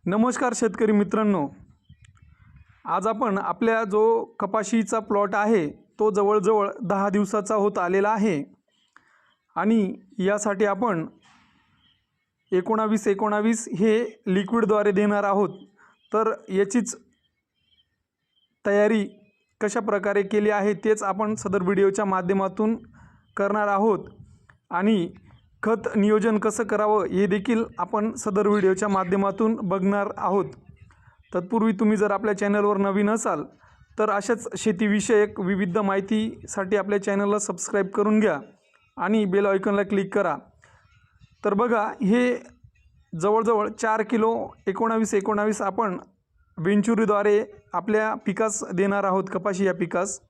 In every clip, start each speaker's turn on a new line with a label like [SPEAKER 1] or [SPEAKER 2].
[SPEAKER 1] नमस्कार शेतकरी मित्रांनो, आज आपण आपल्या जो कपाशीचा प्लॉट आहे तो जवळजवळ 10 दिवसाचा होत आलेला आहे आणि यासाठी आपण 19-19 हे लिक्विडद्वारे देणार आहोत। तर याचीच तयारी कशा प्रकारे केली आहे तेच आपण सदर व्हिडिओच्या माध्यमातून करणार आहोत आणि खत नियोजन कसं करावं हे देखील आपण सदर व्हिडिओच्या माध्यमातून बघणार आहोत। तत्पूर्वी तुम्ही जर आपल्या चॅनलवर नवीन असाल तर अशाच शेतीविषयक विविध माहितीसाठी आपल्या चॅनलला सबस्क्राईब करून घ्या आणि बेल आयकॉनला क्लिक करा। तर बघा, हे जवळजवळ 4 किलो 19-19 आपण वेंचुरीद्वारे आपल्या पिकास देणार आहोत, कपाशी या पिकास।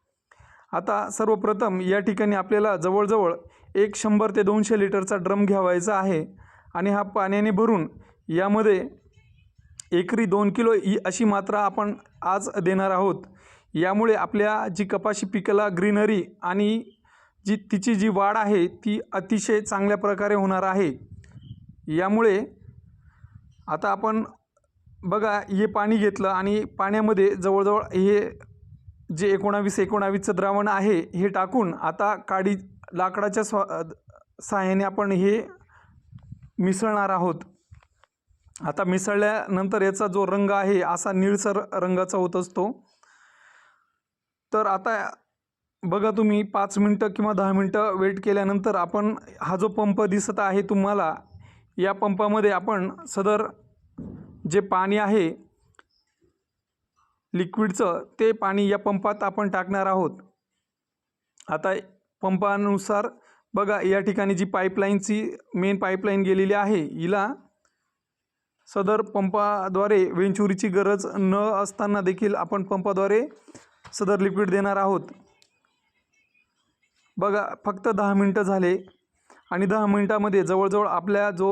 [SPEAKER 1] आता सर्वप्रथम या ठिकाणी आपल्याला जवळजवळ 100 ते 200 लिटरचा ड्रम घ्यावायचा आहे आणि हा पाण्याने भरून यामध्ये एकरी 2 किलो ही अशी मात्रा आपण आज देणार आहोत। यामुळे आपल्या जी कपाशी पिकाला ग्रीनरी आणि तिची जी वाढ आहे ती अतिशय चांगल्या प्रकारे होणार आहे। यामुळे आता आपण बघा, हे पाणी घेतलं आणि पाण्यामध्ये जवळजवळ हे जे 19-19चं द्रावण आहे हे टाकून आता काडी लाकडाच्या सहाय्याने आपण हे मिसळणार आहोत। आता मिसळल्यानंतर याचा जो रंग आहे असा निळसर रंगाचा होत असतो। तर आता बघा, तुम्ही 5 मिनटं किंवा 10 मिनटं वेट केल्यानंतर आपण हा जो पंप दिसत आहे तुम्हाला, या पंपामध्ये आपण सदर जे पाणी आहे लिक्विडचं ते पाणी या पंपात आपण टाकणार आहोत। आता पंपानुसार बघा, या ठिकाणी जी पाईपलाईनची मेन पाईपलाईन गेलेली आहे हिला सदर पंपाद्वारे वेंचुरीची गरज न असताना देखील आपण पंपाद्वारे सदर लिक्विड देणार आहोत। बघा, फक्त 10 मिनटं झाले आणि 10 मिनटामध्ये जवळजवळ आपल्या जो